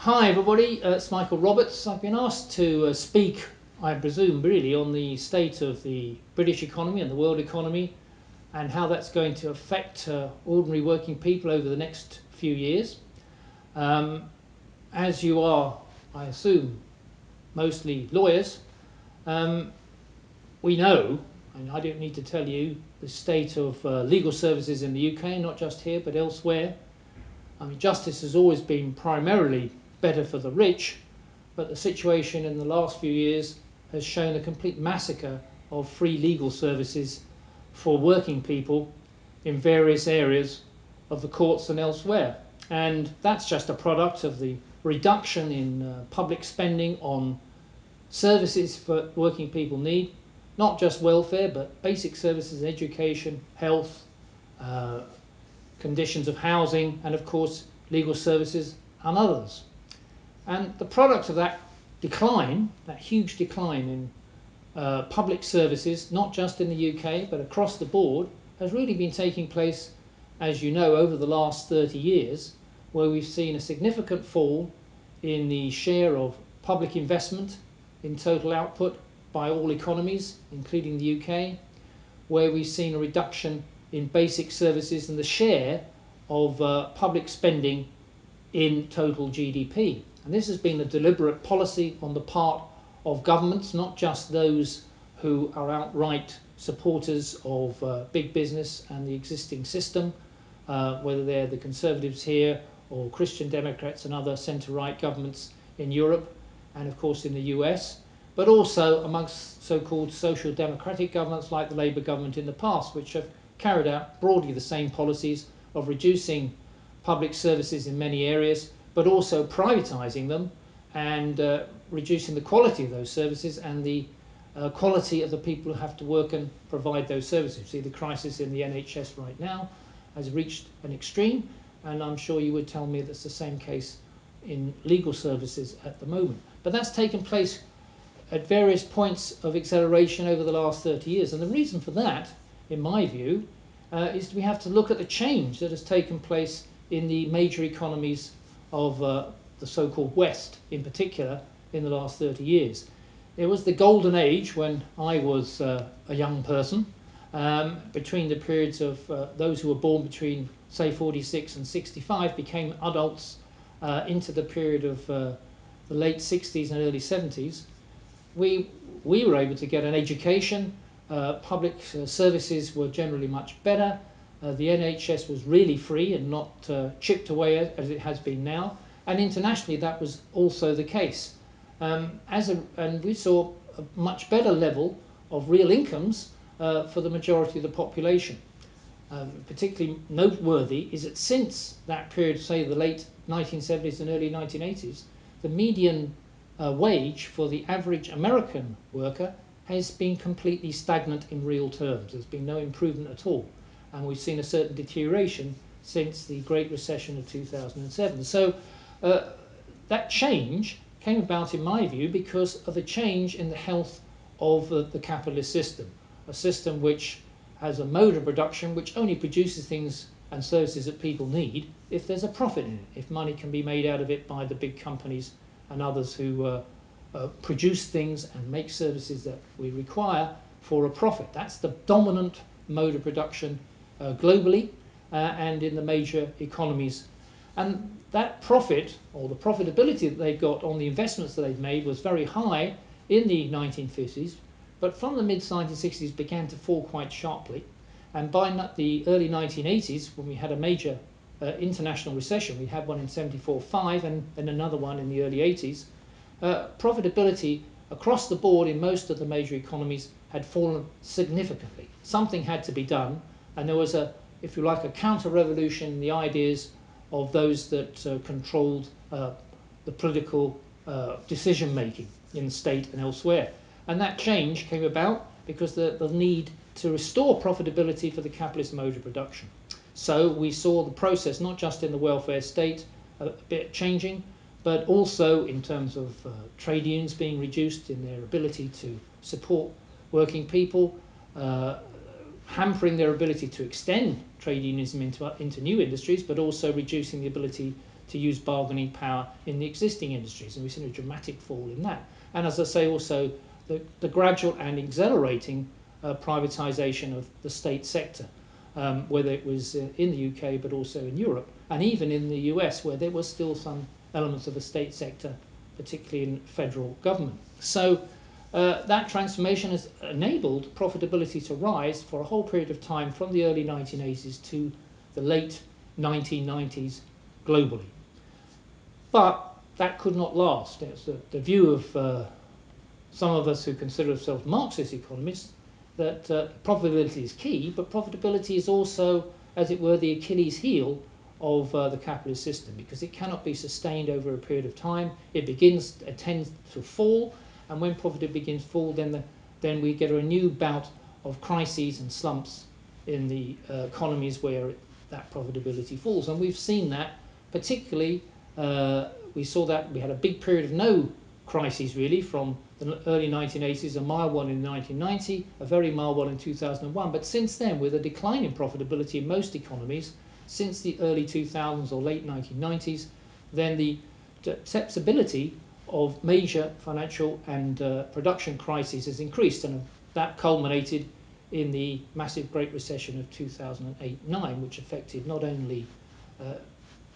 Hi everybody, it's Michael Roberts. I've been asked to speak, I presume really, on the state of the British economy and the world economy and how that's going to affect ordinary working people over the next few years. As you are, I assume, mostly lawyers, we know, and I don't need to tell you, the state of legal services in the UK, not just here but elsewhere. I mean, justice has always been primarily better for the rich, but the situation in the last few years has shown a complete massacre of free legal services for working people in various areas of the courts and elsewhere. And that's just a product of the reduction in public spending on services for working people need, not just welfare, but basic services, education, health, conditions of housing, and of course legal services and others. And the product of that decline, that huge decline in public services, not just in the UK but across the board, has really been taking place, as you know, over the last 30 years, where we've seen a significant fall in the share of public investment in total output by all economies, including the UK, where we've seen a reduction in basic services and the share of public spending in total GDP. And this has been a deliberate policy on the part of governments, not just those who are outright supporters of big business and the existing system, whether they're the Conservatives here or Christian Democrats and other centre-right governments in Europe and of course in the US, but also amongst so-called social democratic governments like the Labour government in the past, which have carried out broadly the same policies of reducing public services in many areas, but also privatising them and reducing the quality of those services and the quality of the people who have to work and provide those services. See, the crisis in the NHS right now has reached an extreme, and I'm sure you would tell me that's the same case in legal services at the moment. But that's taken place at various points of acceleration over the last 30 years. And the reason for that, in my view, is we have to look at the change that has taken place in the major economies of the so-called West, in particular, in the last 30 years. It was the golden age when I was a young person, between the periods of those who were born between, say, 46 and 65, became adults into the period of the late 60s and early 70s. We were able to get an education. Public services were generally much better. The NHS was really free and not chipped away as it has been now. And internationally that was also the case. And we saw a much better level of real incomes for the majority of the population. Particularly noteworthy is that since that period, say the late 1970s and early 1980s, the median wage for the average American worker has been completely stagnant in real terms. There's been no improvement at all. And we've seen a certain deterioration since the Great Recession of 2007. So that change came about, in my view, because of a change in the health of the capitalist system, a system which has a mode of production which only produces things and services that people need if there's a profit in it, if money can be made out of it by the big companies and others who produce things and make services that we require for a profit. That's the dominant mode of production globally and in the major economies. And that profit, or the profitability that they've got on the investments that they've made, was very high in the 1950s, but from the mid-1960s began to fall quite sharply. And by the early 1980s, when we had a major international recession, we had one in 74-5 and then another one in the early 80s, profitability across the board in most of the major economies had fallen significantly. Something had to be done, and there was a, if you like, a counter-revolution in the ideas of those that controlled the political decision-making in the state and elsewhere. And that change came about because the need to restore profitability for the capitalist mode of production. So we saw the process, not just in the welfare state, a bit changing, but also in terms of trade unions being reduced in their ability to support working people, hampering their ability to extend trade unionism into new industries, but also reducing the ability to use bargaining power in the existing industries, and we've seen a dramatic fall in that. And as I say, also the gradual and accelerating privatisation of the state sector, whether it was in the UK but also in Europe, and even in the US, where there was still some elements of the state sector, particularly in federal government. So that transformation has enabled profitability to rise for a whole period of time from the early 1980s to the late 1990s globally. But that could not last. It's the view of some of us who consider ourselves Marxist economists that profitability is key, but profitability is also, as it were, the Achilles heel of the capitalist system, because it cannot be sustained over a period of time. It tends to fall, and when profit begins to fall, then we get a new bout of crises and slumps in the economies where that profitability falls. And we've seen that particularly, we saw that we had a big period of no crises really from the early 1980s, a mild one in 1990, a very mild one in 2001. But since then, with a decline in profitability in most economies, since the early 2000s or late 1990s, then the susceptibility of major financial and production crises has increased, and that culminated in the massive Great Recession of 2008-9, which affected not only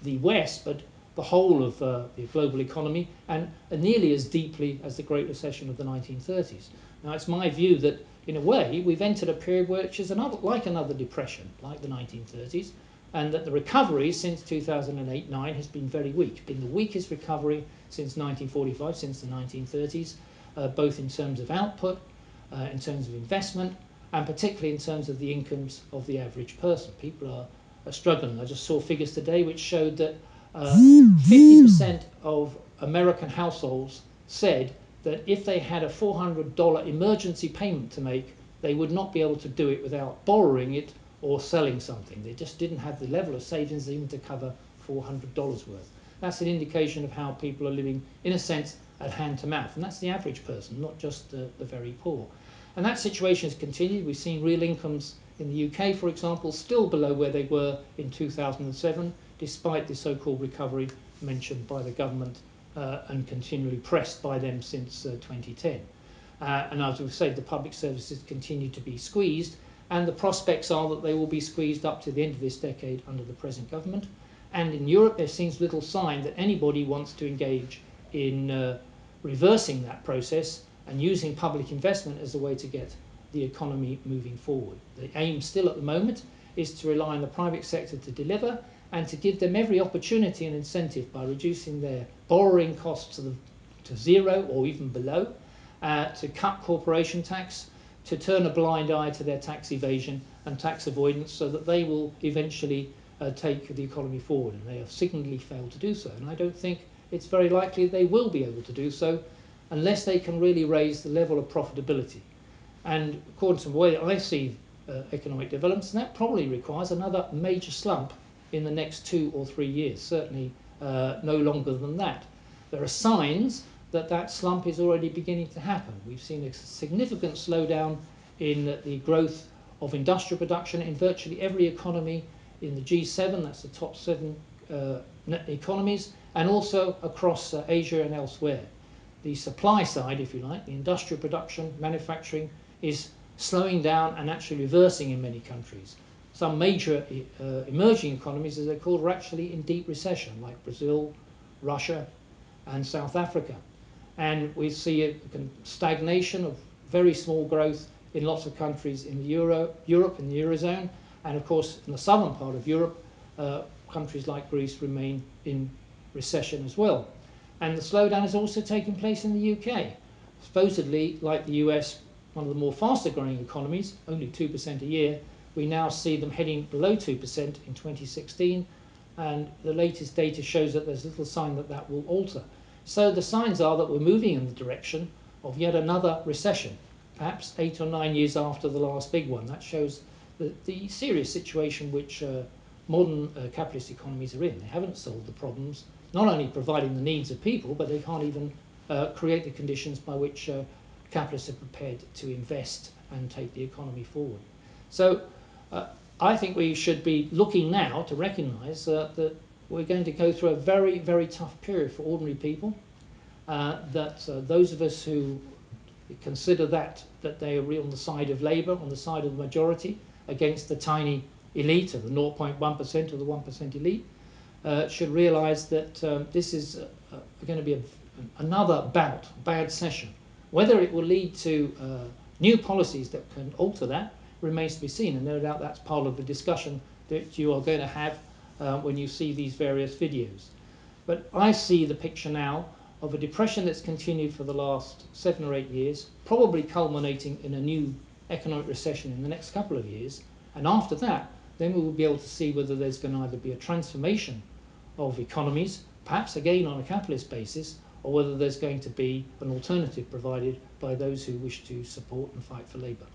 the West but the whole of the global economy, and nearly as deeply as the Great Recession of the 1930s. Now, it's my view that, in a way, we've entered a period which is like another depression, like the 1930s, and that the recovery since 2008-9 has been very weak. It's been the weakest recovery since 1945, since the 1930s, both in terms of output, in terms of investment, and particularly in terms of the incomes of the average person. People are struggling. I just saw figures today which showed that 50% of American households said that if they had a $400 emergency payment to make, they would not be able to do it without borrowing it or selling something. They just didn't have the level of savings even to cover $400 worth. That's an indication of how people are living, in a sense, at hand to mouth. And that's the average person, not just the very poor. And that situation has continued. We've seen real incomes in the UK, for example, still below where they were in 2007, despite the so-called recovery mentioned by the government and continually pressed by them since 2010. And as we've said, the public services continue to be squeezed, and the prospects are that they will be squeezed up to the end of this decade under the present government. And in Europe, there seems little sign that anybody wants to engage in reversing that process and using public investment as a way to get the economy moving forward. The aim still at the moment is to rely on the private sector to deliver, and to give them every opportunity and incentive by reducing their borrowing costs to zero or even below, to cut corporation tax, to turn a blind eye to their tax evasion and tax avoidance, so that they will eventually take the economy forward. And they have signally failed to do so. And I don't think it's very likely they will be able to do so unless they can really raise the level of profitability. And according to the way I see economic developments, that probably requires another major slump in the next 2 or 3 years, certainly no longer than that. There are signs that that slump is already beginning to happen. We've seen a significant slowdown in the growth of industrial production in virtually every economy in the G7, that's the top 7 economies, and also across Asia and elsewhere. The supply side, if you like, the industrial production, manufacturing, is slowing down and actually reversing in many countries. Some major emerging economies, as they're called, are actually in deep recession, like Brazil, Russia, and South Africa. And we see a stagnation of very small growth in lots of countries in Europe, in the Eurozone, and of course in the southern part of Europe, countries like Greece remain in recession as well. And the slowdown is also taking place in the UK. Supposedly, like the US, one of the more faster growing economies, only 2% a year, we now see them heading below 2% in 2016, and the latest data shows that there's little sign that that will alter. So the signs are that we're moving in the direction of yet another recession, perhaps 8 or 9 years after the last big one. That shows the serious situation which modern capitalist economies are in. They haven't solved the problems, not only providing the needs of people, but they can't even create the conditions by which capitalists are prepared to invest and take the economy forward. So I think we should be looking now to recognise that we're going to go through a very, very tough period for ordinary people. Those of us who consider that they are on the side of Labour, on the side of the majority, against the tiny elite of the 0.1% or the 1% elite, should realise that this is going to be another bad session. Whether it will lead to new policies that can alter that remains to be seen, and no doubt that's part of the discussion that you are going to have when you see these various videos. But I see the picture now of a depression that's continued for the last 7 or 8 years, probably culminating in a new economic recession in the next couple of years, and after that, then we will be able to see whether there's going to either be a transformation of economies, perhaps again on a capitalist basis, or whether there's going to be an alternative provided by those who wish to support and fight for labour.